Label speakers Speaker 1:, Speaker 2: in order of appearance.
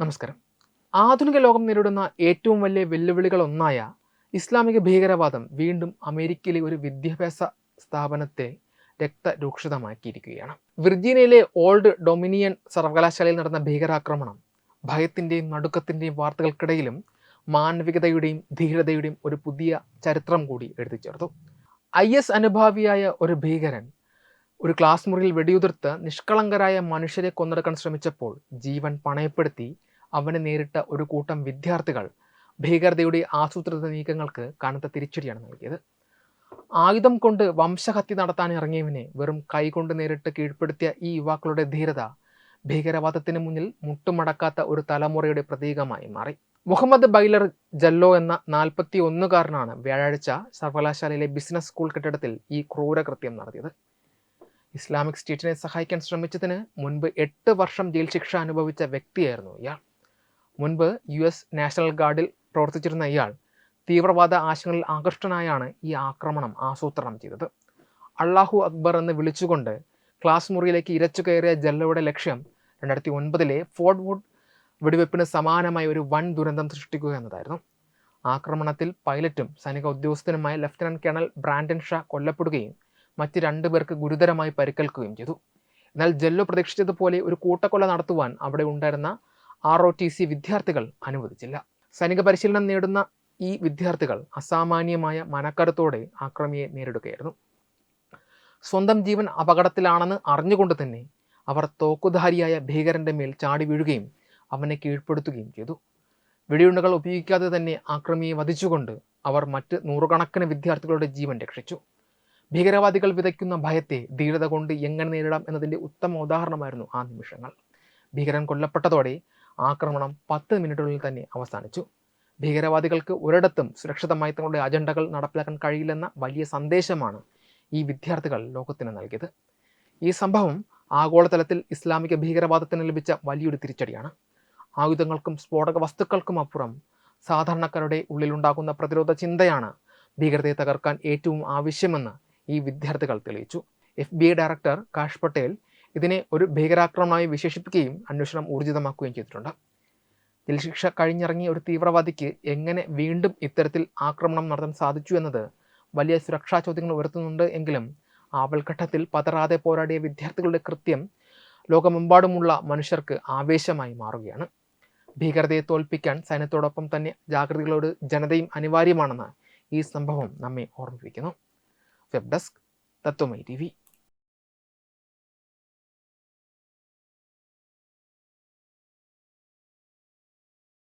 Speaker 1: നമസ്കാരം. ആധുനിക ലോകം നേരിടുന്ന ഏറ്റവും വലിയ വെല്ലുവിളികളൊന്നായ ഇസ്ലാമിക ഭീകരവാദം വീണ്ടും അമേരിക്കയിലെ ഒരു വിദ്യാഭ്യാസ സ്ഥാപനത്തെ രക്തരൂക്ഷിതമാക്കിയിരിക്കുകയാണ്. വിർജീനിയയിലെ ഓൾഡ് ഡൊമിനിയൻ സർവകലാശാലയിൽ നടന്ന ഭീകരാക്രമണം ഭയത്തിൻ്റെയും നടുക്കത്തിൻ്റെയും വാർത്തകൾക്കിടയിലും മാനവികതയുടെയും ധീരതയുടെയും ഒരു പുതിയ ചരിത്രം കൂടി എഴുതിച്ചേർത്തു. IS അനുഭാവിയായ ഒരു ഭീകരൻ ഒരു ക്ലാസ് മുറിയിൽ വെടിയുതിർത്ത് നിഷ്കളങ്കരായ മനുഷ്യരെ കൊന്നെടുക്കാൻ ശ്രമിച്ചപ്പോൾ ജീവൻ പണയപ്പെടുത്തി അവന് നേരിട്ട ഒരു കൂട്ടം വിദ്യാർത്ഥികൾ ഭീകരതയുടെ ആസൂത്രിത നീക്കങ്ങൾക്ക് കനത്ത തിരിച്ചടിയാണ് നൽകിയത്. ആയുധം കൊണ്ട് വംശഹത്യ നടത്താൻ ഇറങ്ങിയവനെ വെറും കൈകൊണ്ട് നേരിട്ട് കീഴ്പ്പെടുത്തിയ ഈ യുവാക്കളുടെ ധീരത ഭീകരവാദത്തിന് മുന്നിൽ മുട്ടുമടക്കാത്ത ഒരു തലമുറയുടെ പ്രതീകമായി മാറി. മുഹമ്മദ് ബൈലർ ജല്ലോ എന്ന 41-കാരനാണ് വ്യാഴാഴ്ച സർവകലാശാലയിലെ ബിസിനസ് സ്കൂൾ കെട്ടിടത്തിൽ ഈ ക്രൂരകൃത്യം നടത്തിയത്. ഇസ്ലാമിക് സ്റ്റേറ്റിനെ സഹായിക്കാൻ ശ്രമിച്ചതിന് മുൻപ് 8 വർഷം ജയിൽ ശിക്ഷ അനുഭവിച്ച വ്യക്തിയായിരുന്നു ഇയാൾ. മുൻപ് US നാഷണൽ ഗാർഡിൽ പ്രവർത്തിച്ചിരുന്ന ഇയാൾ തീവ്രവാദ ആശയങ്ങളിൽ ആകൃഷ്ടനായാണ് ഈ ആക്രമണം ആസൂത്രണം ചെയ്തത്. അള്ളാഹു അക്ബർ എന്ന് വിളിച്ചുകൊണ്ട് ക്ലാസ് മുറിയിലേക്ക് ഇരച്ചു കയറിയ ജല്ലോയുടെ ലക്ഷ്യം 2009 ഫോർട്ട് വുഡ് വെടിവെപ്പിന് സമാനമായ ഒരു വൻ ദുരന്തം സൃഷ്ടിക്കുക എന്നതായിരുന്നു. ആക്രമണത്തിൽ പൈലറ്റും സൈനിക ഉദ്യോഗസ്ഥനുമായ ലഫ്റ്റനന്റ് കേണൽ ബ്രാൻഡൻ ഷാ കൊല്ലപ്പെടുകയും മറ്റ് 2 പേർക്ക് ഗുരുതരമായി പരിക്കേൽക്കുകയും ചെയ്തു. എന്നാൽ ജല്ലോ പ്രതീക്ഷിച്ചതുപോലെ ഒരു കൂട്ടക്കൊല നടത്തുവാൻ അവിടെ ഉണ്ടായിരുന്ന ROTC വിദ്യാർത്ഥികൾ അനുവദിച്ചില്ല. സൈനിക പരിശീലനം നേടുന്ന ഈ വിദ്യാർത്ഥികൾ അസാമാന്യമായ മനക്കരുത്തോടെ ആക്രമിയെ നേരിടുകയായിരുന്നു. സ്വന്തം ജീവൻ അപകടത്തിലാണെന്ന് അറിഞ്ഞുകൊണ്ട് തന്നെ അവർ തോക്കുധാരിയായ ഭീകരന്റെ മേൽ ചാടി വീഴുകയും അവനെ കീഴ്പ്പെടുത്തുകയും ചെയ്തു. വെടിയുണ്ടകൾ ഉപയോഗിക്കാതെ തന്നെ ആക്രമിയെ വധിച്ചുകൊണ്ട് അവർ മറ്റ് നൂറുകണക്കിന് വിദ്യാർത്ഥികളുടെ ജീവൻ രക്ഷിച്ചു. ഭീകരവാദികൾ വിതയ്ക്കുന്ന ഭയത്തെ ധീരത കൊണ്ട് എങ്ങനെ നേരിടാം എന്നതിൻ്റെ ഉത്തമ ഉദാഹരണമായിരുന്നു ആ നിമിഷങ്ങൾ. ഭീകരൻ കൊല്ലപ്പെട്ടതോടെ ആക്രമണം 10 മിനിറ്റുകളിൽ തന്നെ അവസാനിച്ചു. ഭീകരവാദികൾക്ക് ഒരിടത്തും സുരക്ഷിതമായി തങ്ങളുടെ അജണ്ടകൾ നടപ്പിലാക്കാൻ കഴിയില്ലെന്ന വലിയ സന്ദേശമാണ് ഈ വിദ്യാർത്ഥികൾ ലോകത്തിന് നൽകിയത്. ഈ സംഭവം ആഗോളതലത്തിൽ ഇസ്ലാമിക ഭീകരവാദത്തിന് ലഭിച്ച വലിയൊരു തിരിച്ചടിയാണ്. ആയുധങ്ങൾക്കും സ്ഫോടക വസ്തുക്കൾക്കും അപ്പുറം സാധാരണക്കാരുടെ ഉള്ളിലുണ്ടാകുന്ന പ്രതിരോധ ചിന്തയാണ് ഭീകരതയെ തകർക്കാൻ ഏറ്റവും ആവശ്യമെന്ന് ഈ വിദ്യാർത്ഥികൾ തെളിയിച്ചു. FBI ഡയറക്ടർ കാഷ് പട്ടേൽ ഇതിനെ ഒരു ഭീകരാക്രമണമായി വിശേഷിപ്പിക്കുകയും അന്വേഷണം ഊർജിതമാക്കുകയും ചെയ്തിട്ടുണ്ട്. ജയിൽ ശിക്ഷ കഴിഞ്ഞിറങ്ങിയ ഒരു തീവ്രവാദിക്ക് എങ്ങനെ വീണ്ടും ഇത്തരത്തിൽ ആക്രമണം നടത്താൻ സാധിച്ചു എന്നത് വലിയ സുരക്ഷാ ചോദ്യങ്ങൾ ഉയർത്തുന്നുണ്ട്. എങ്കിലും ആപൽഘട്ടത്തിൽ പതറാതെ പോരാടിയ വിദ്യാർത്ഥികളുടെ കൃത്യം ലോകമെമ്പാടുമുള്ള മനുഷ്യർക്ക് ആവേശമായി മാറുകയാണ്. ഭീകരതയെ തോൽപ്പിക്കാൻ സൈന്യത്തോടൊപ്പം തന്നെ ജാഗ്രതകളോട് ജനതയും അനിവാര്യമാണെന്ന് ഈ സംഭവം നമ്മെ ഓർമ്മിപ്പിക്കുന്നു. വെബ് ഡെസ്ക് തത്വമൈ TV.